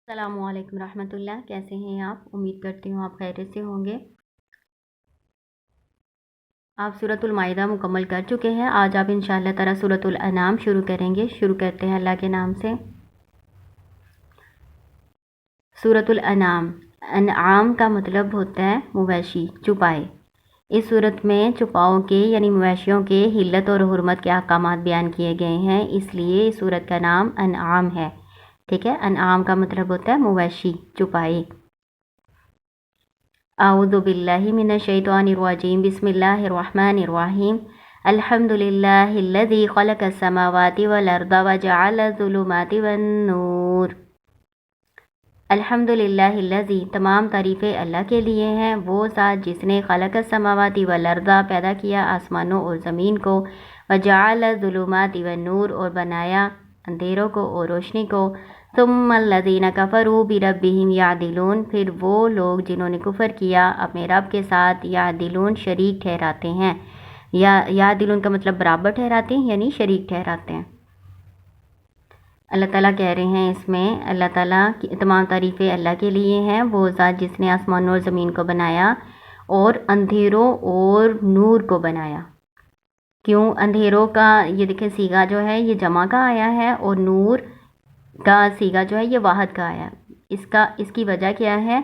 السلام علیکم رحمۃ اللہ، کیسے ہیں آپ؟ امید کرتی ہوں آپ خیریت سے ہوں گے۔ آپ سورۃ المائدہ مکمل کر چکے ہیں۔ آج آپ انشاءاللہ تعالی سورۃ الانعام شروع کریں گے۔ شروع کرتے ہیں اللہ کے نام سے۔ سورۃ الانعام، انعام کا مطلب ہوتا ہے مویشی، چوپائے۔ اس صورت میں چوپاؤں کے یعنی مویشیوں کے حلت اور حرمت کے احکامات بیان کیے گئے ہیں، اس لیے اس صورت کا نام انعام ہے۔ ٹھیک ہے، انعام کا مطلب ہوتا ہے مویشی، چوپائے۔ اعوذ باللہ من الشیطان الرجیم، بسم اللہ الرحمن الرحیم۔ الحمد للہ الذی خلق السماوات والارض وجعل الظلمات والنور۔ الحمد للہ الذی، تمام تعریفیں اللہ کے لیے ہیں، وہ ذات جس نے خلق السماوات والارض، پیدا کیا آسمانوں اور زمین کو، وجعل الظلمات والنور، اور بنایا اندھیروں کو اور روشنی کو، ثم الذین کفروا بربہم یعدلون، پھر وہ لوگ جنہوں نے کفر کیا اپنے رب کے ساتھ، یعدلون شریک ٹھہراتے ہیں، یا یعدلون کا مطلب برابر ٹھہراتے ہیں یعنی شریک ٹھہراتے ہیں۔ اللہ تعالیٰ کہہ رہے ہیں اس میں، اللہ تعالیٰ کی تمام تعریفیں اللہ کے لیے ہیں، وہ ذات جس نے آسمانوں اور زمین کو بنایا اور اندھیروں اور نور کو بنایا۔ کیوں اندھیروں کا یہ دیکھیں سیغہ جو ہے یہ جمع کا آیا ہے، اور نور کا سیغہ جو ہے یہ واحد کا آیا ہے۔ اس کی وجہ کیا ہے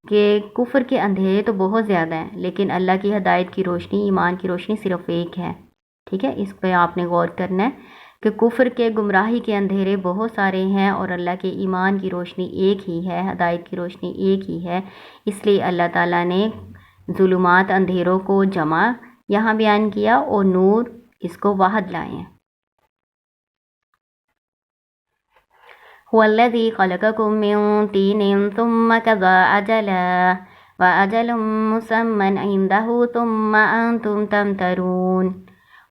کہ کفر کے اندھیرے تو بہت زیادہ ہیں، لیکن اللہ کی ہدایت کی روشنی، ایمان کی روشنی صرف ایک ہے۔ ٹھیک ہے، اس پہ آپ نے غور کرنا ہے کہ کفر کے گمراہی کے اندھیرے بہت سارے ہیں اور اللہ کے ایمان کی روشنی ایک ہی ہے، ہدایت کی روشنی ایک ہی ہے۔ اس لیے اللہ تعالیٰ نے ظلمات اندھیروں کو جمع یہاں بیان کیا اور نور اس کو واحد لائے ہیں۔ هو الذي خلقكم من طين ثم قضى أجلا وأجل مسمى عنده ثم أنتم تمترون۔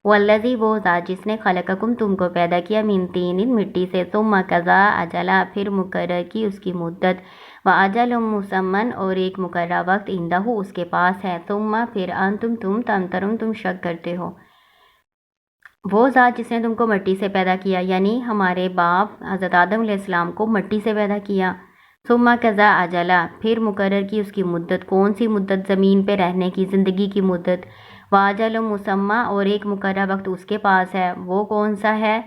والذی، وہ ذات جس نے خلقکم تم کو پیدا کیا، من طین مٹی سے، ثم قضى اجلا پھر مقرر کی اس کی مدت، واجل مسمى اور ایک مقررہ وقت، عنده اس کے پاس ہے، ثم پھر انتم تم تمترون تم شک کرتے ہو۔ وہ ذات جس نے تم کو مٹی سے پیدا کیا، یعنی ہمارے باپ حضرت آدم علیہ السلام کو مٹی سے پیدا کیا، ثم قضا اجلا پھر مقرر کی اس کی مدت، کون سی مدت؟ زمین پہ رہنے کی، زندگی کی مدت، واجل مسمى اور ایک مقررہ وقت اس کے پاس ہے، وہ کون سا ہے؟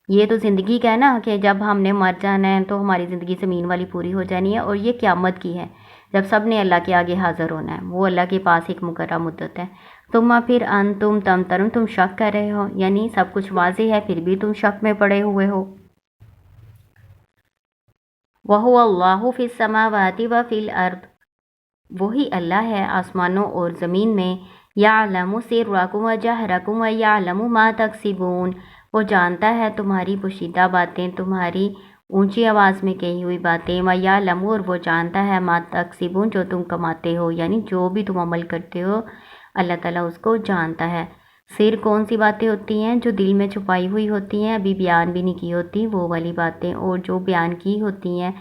یہ تو زندگی کا ہے نا کہ جب ہم نے مر جانا ہے تو ہماری زندگی زمین والی پوری ہو جانی ہے، اور یہ قیامت کی ہے جب سب نے اللہ کے آگے حاضر ہونا ہے، وہ اللہ کے پاس ایک مقررہ مدت ہے۔ ثم پھر انتم تمترون تم شک کر رہے ہو، یعنی سب کچھ واضح ہے پھر بھی تم شک میں پڑے ہوئے ہو۔ وَهُوَ اللَّهُ فِي السَّمَاوَاتِ وَفِي الْأَرْضِ، وہی اللہ ہے آسمانوں اور زمین میں، يَعْلَمُ سِرَّكُمْ وَجَهْرَكُمْ وَيَعْلَمُ مَا تَكْسِبُونَ، وہ جانتا ہے تمہاری پوشیدہ باتیں، تمہاری اونچی آواز میں کہی ہوئی باتیں، وَيَعْلَمُ اور وہ جانتا ہے مَا تَكْسِبُونَ جو تم کماتے ہو، یعنی جو بھی تم عمل کرتے ہو اللہ تعالیٰ اس کو جانتا ہے۔ سر کون سی باتیں ہوتی ہیں؟ جو دل میں چھپائی ہوئی ہوتی ہیں، ابھی بیان بھی نہیں کی ہوتی، وہ والی باتیں، اور جو بیان کی ہوتی ہیں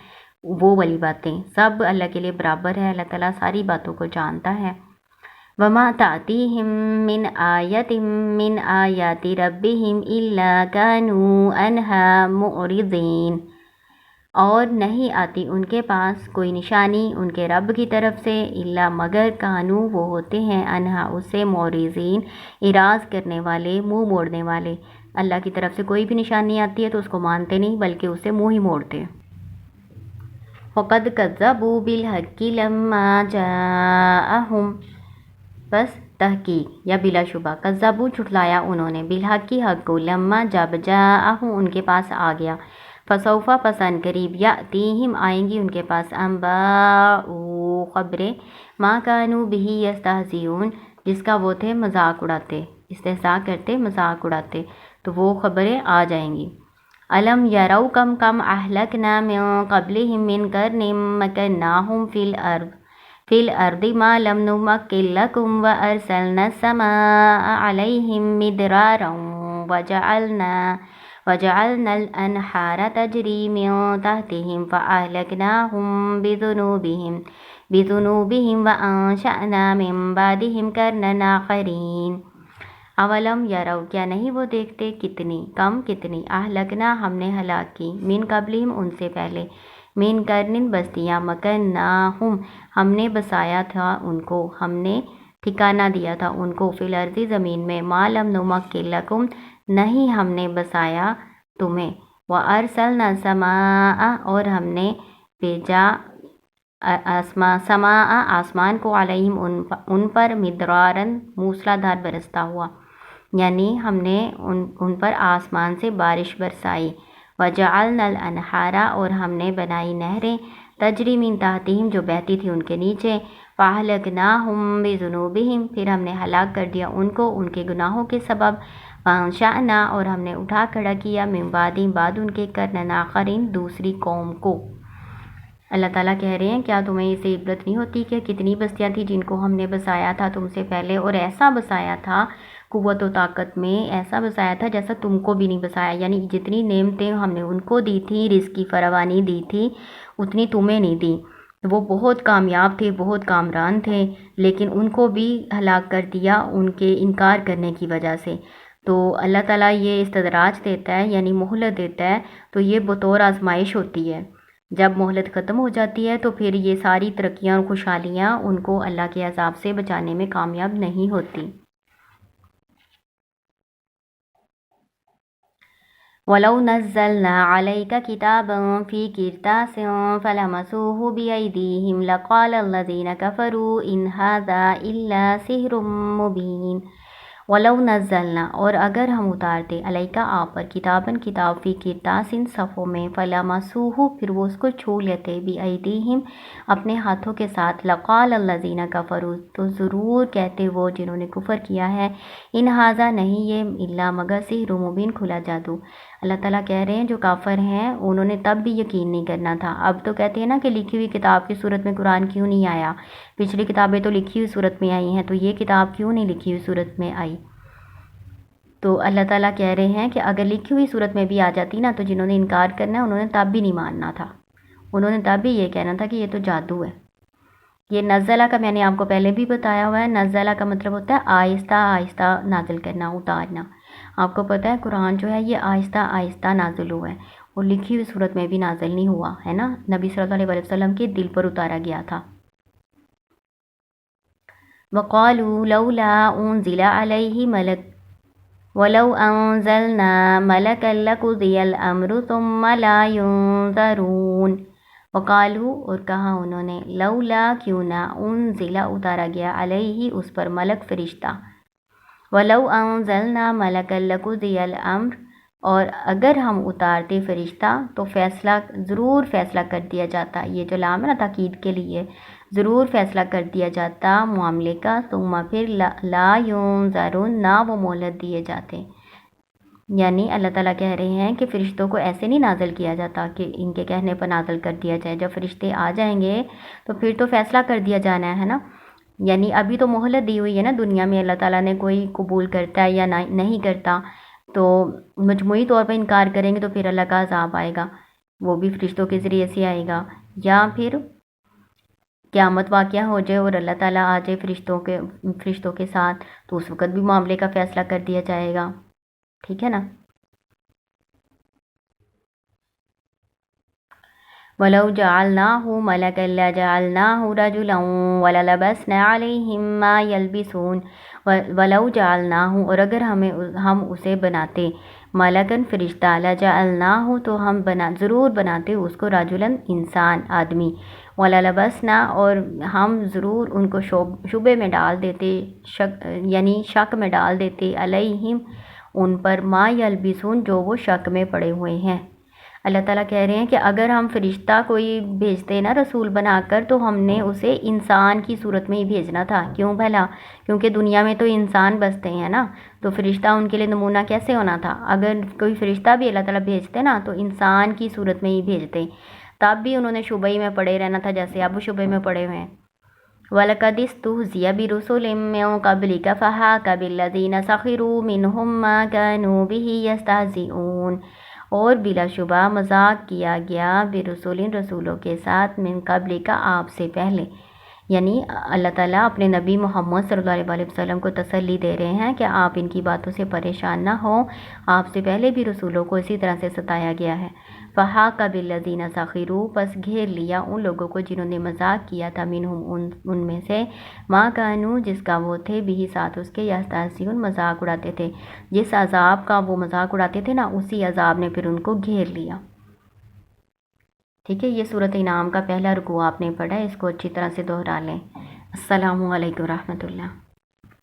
وہ والی باتیں، سب اللہ کے لیے برابر ہے، اللہ تعالیٰ ساری باتوں کو جانتا ہے۔ وَمَا تَأْتِيهِم مِّنْ آيَةٍ مِّنْ آيَاتِ رَبِّهِمْ إِلَّا كَانُوا عَنْهَا مُعْرِضِينَ، اور نہیں آتی ان کے پاس کوئی نشانی ان کے رب کی طرف سے، الا مگر کانو وہ ہوتے ہیں، انہا اس سے، معرضین اعراض کرنے والے، منہ موڑنے والے۔ اللہ کی طرف سے کوئی بھی نشانی آتی ہے تو اس کو مانتے نہیں بلکہ اسے منہ ہی موڑتے۔ وَقَدْ كَذَّبُوا بِالْحَقِّ لَمَّا جَاءَهُمْ، بس تحقیق یا بلا شبہ، کذبوا جھٹلایا انہوں نے، بالحق کی حق کو، لما جب، جاءہم ان کے پاس آ گیا، فسوف پس ان قریب، یاتیہم آئیں گی ان کے پاس، انباء خبریں، ما کانوا بہ یستہزئون جس کا وہ تھے مذاق اڑاتے، استہزاء کرتے، مذاق اڑاتے، تو وہ خبریں آ جائیں گی۔ الم یروا کم کم اہلکنا من قبلہم من قرن مکناہم فی الارض ما لم نمکن لکم وارسلنا السماء علیہم مدرارا وجعلنا الانہار تجری من تحتہم فاہلکناہم بذنوبہم وانشأنا من بعدہم قرنا آخرین۔ اولم یروا کیا نہیں وہ دیکھتے، کتنی کم، کتنی، اہلکنا ہم نے ہلاک کی، من قبلہم ان سے پہلے، من قرن بستیاں، مکناہم ہم نے بسایا تھا ان کو، ہم نے ٹھکانہ دیا تھا ان کو، فی الارض زمین میں، ما لم نمکن لکم نہیں ہم نے بسایا تمہیں، وارسلنا السماء اور ہم نے بھیجا سماء آسمان کو، علیہم ان پر، مدرارن موسلا دھار برستا ہوا، یعنی ہم نے ان پر آسمان سے بارش برسائی، وجعلنا الانہار اور ہم نے بنائی نہریں، تجری من تحتہم جو بہتی تھی ان کے نیچے، فاہلکناہم بذنوبہم پھر ہم نے ہلاک کر دیا ان کو ان کے گناہوں کے سبب، فانشأنا اور ہم نے اٹھا کھڑا کیا، من بعدہم بعد ان کے، قرنًا آخرین دوسری قوم کو۔ اللہ تعالیٰ کہہ رہے ہیں کیا تمہیں اسے عبرت نہیں ہوتی کہ کتنی بستیاں تھیں جن کو ہم نے بسایا تھا تم سے پہلے، اور ایسا بسایا تھا قوت و طاقت میں، ایسا بسایا تھا جیسا تم کو بھی نہیں بسایا، یعنی جتنی نعمتیں ہم نے ان کو دی تھی، رزق کی فراوانی دی تھی، اتنی تمہیں نہیں دی۔ وہ بہت کامیاب تھے، بہت کامران تھے، لیکن ان کو بھی ہلاک کر دیا ان کے انکار کرنے کی وجہ سے۔ تو اللہ تعالیٰ یہ استدراج دیتا ہے، یعنی مہلت دیتا ہے، تو یہ بطور آزمائش ہوتی ہے۔ جب مہلت ختم ہو جاتی ہے تو پھر یہ ساری ترقیاں اور خوشحالیاں ان کو اللہ کے عذاب سے بچانے میں کامیاب نہیں ہوتی۔ وَلَوْ نَزَّلْنَا عَلَيْكَ كِتَابًا فِي قِرْطَاسٍ فَلَمَسُوهُ بِأَيْدِيهِمْ لَقَالَ الَّذِينَ كَفَرُوا إِنْ هَذَا إِلَّا سِحْرٌ مُبِينٌ۔ وَلَوْ نَزَّلْنَا اور اگر ہم اتارتے، علیکہ آپ پر، کتاباً کتاب، فی قرطاسٍ صفوں میں، فلمسوہ پھر وہ اس کو چھو لیتے، بِأَیْدِیہِم اپنے ہاتھوں کے ساتھ، لقال الذین کفروا تو ضرور کہتے وہ جنہوں نے کفر کیا ہے، ان ھذا نہیں یہ، الا مگر، سحر مبین کھلا جادو۔ اللہ تعالیٰ کہہ رہے ہیں جو کافر ہیں انہوں نے تب بھی یقین نہیں کرنا تھا، اب تو کہتے ہیں نا کہ لکھی ہوئی کتاب کی صورت میں قرآن کیوں نہیں آیا، پچھلی کتابیں تو لکھی ہوئی صورت میں آئی ہیں تو یہ کتاب کیوں نہیں لکھی ہوئی صورت میں آئی۔ تو اللہ تعالیٰ کہہ رہے ہیں کہ اگر لکھی ہوئی صورت میں بھی آ جاتی نا تو جنہوں نے انکار کرنا ہے انہوں نے تب بھی نہیں ماننا تھا، انہوں نے تب بھی یہ کہنا تھا کہ یہ تو جادو ہے۔ یہ نزلہ کا میں نے آپ کو پہلے بھی بتایا ہوا ہے، نزلہ کا مطلب ہوتا ہے آہستہ آہستہ نازل کرنا، اتارنا۔ آپ کو پتہ ہے قرآن جو ہے یہ آہستہ آہستہ نازل ہوا ہے، اور لکھی ہوئی صورت میں بھی نازل نہیں ہوا ہے نا، نبی صلی اللہ علیہ وسلم کے دل پر اتارا گیا تھا۔ وَقَالُوا لَوْلَا أُنزِلَ عَلَيْهِ مَلَكٌ وَلَوْ أَنزَلْنَا مَلَكًا لَقُضِيَ الْأَمْرُ ثُمَّ لَا يُنظَرُونَ۔ وقالو اور کہا انہوں نے، لولا کیوں نہ، انزل اتارا گیا، علیہ اس پر، ملک فرشتہ، ولو انزلنا ملکا لقضی الامر اور اگر ہم اتارتے فرشتہ تو فیصلہ ضرور فیصلہ کر دیا جاتا، یہ جو لام ہے نا تاکید کے لیے، ضرور فیصلہ کر دیا جاتا معاملے کا، ثم پھر لا ینظرون نہ وہ مہلت دیے جاتے۔ یعنی اللہ تعالیٰ کہہ رہے ہیں کہ فرشتوں کو ایسے نہیں نازل کیا جاتا کہ ان کے کہنے پر نازل کر دیا جائے، جب فرشتے آ جائیں گے تو پھر تو فیصلہ کر دیا جانا ہے نا، یعنی ابھی تو مہلت دی ہوئی ہے نا دنیا میں، اللہ تعالیٰ نے کوئی قبول کرتا ہے یا نہیں کرتا، تو مجموعی طور پر انکار کریں گے تو پھر اللہ کا عذاب آئے گا، وہ بھی فرشتوں کے ذریعے سے آئے گا، یا پھر قیامت واقعہ ہو جائے اور اللہ تعالیٰ آ جائے فرشتوں کے ساتھ تو اس وقت بھی معاملے کا فیصلہ کر دیا جائے گا، ٹھیک ہے نا۔ وَلَوْ جَعَلْنَاهُ مَلَكًا لَجَعَلْنَاهُ رَجُلًا وَلَلَبَسْنَا عَلَيْهِمْ مَا يَلْبِسُونَ۔ وَلَوْ جَعَلْنَاهُ اور اگر ہم اسے بناتے، مَلَكًا فرشتہ، لَجَعَلْنَاهُ تو ہم ضرور بناتے اس کو، رَجُلًا انسان، آدمی، وَلَلَبَسْنَا اور ہم ضرور ان کو شبے میں ڈال دیتے، یعنی شک میں ڈال دیتے، علیہم ان پر، ما یلبسون جو وہ شک میں پڑے ہوئے ہیں۔ اللہ تعالیٰ کہہ رہے ہیں کہ اگر ہم فرشتہ کوئی بھیجتے نا رسول بنا کر تو ہم نے اسے انسان کی صورت میں ہی بھیجنا تھا، کیوں بھلا؟ کیونکہ دنیا میں تو انسان بستے ہیں نا، تو فرشتہ ان کے لیے نمونہ کیسے ہونا تھا؟ اگر کوئی فرشتہ بھی اللہ تعالیٰ بھیجتے نا تو انسان کی صورت میں ہی بھیجتے، تب بھی انہوں نے شبہ میں پڑے رہنا تھا جیسے اب شبہ میں پڑے ہوئے ہیں۔ وَلَقَدِ اسْتُهْزِئَ بِرُسُلٍ مِّن قَبْلِكَ فَحَاقَ بِالَّذِينَ سَخِرُوا مِنْهُم مَّا كَانُوا بِهِ يَسْتَهْزِئُونَ اور بلا شبہ مذاق کیا گیا برسول رسولوں کے ساتھ، من قبل کا آپ سے پہلے، یعنی اللہ تعالیٰ اپنے نبی محمد صلی اللہ علیہ وسلم کو تسلی دے رہے ہیں کہ آپ ان کی باتوں سے پریشان نہ ہوں، آپ سے پہلے بھی رسولوں کو اسی طرح سے ستایا گیا ہے۔ فحاق بالذین سخروا، پس گھیر لیا ان لوگوں کو جنہوں نے مذاق کیا تھا، منہم ان میں سے، ما کانوا جس کا وہ تھے، بھی ساتھ اس کے، یستہزئون مذاق اڑاتے تھے، جس عذاب کا وہ مذاق اڑاتے تھے نا، اسی عذاب نے پھر ان کو گھیر لیا۔ ٹھیک ہے، یہ سورۃ انعام کا پہلا رکوع آپ نے پڑھا ہے، اس کو اچھی طرح سے دہرا لیں۔ السلام علیکم ورحمۃ اللہ۔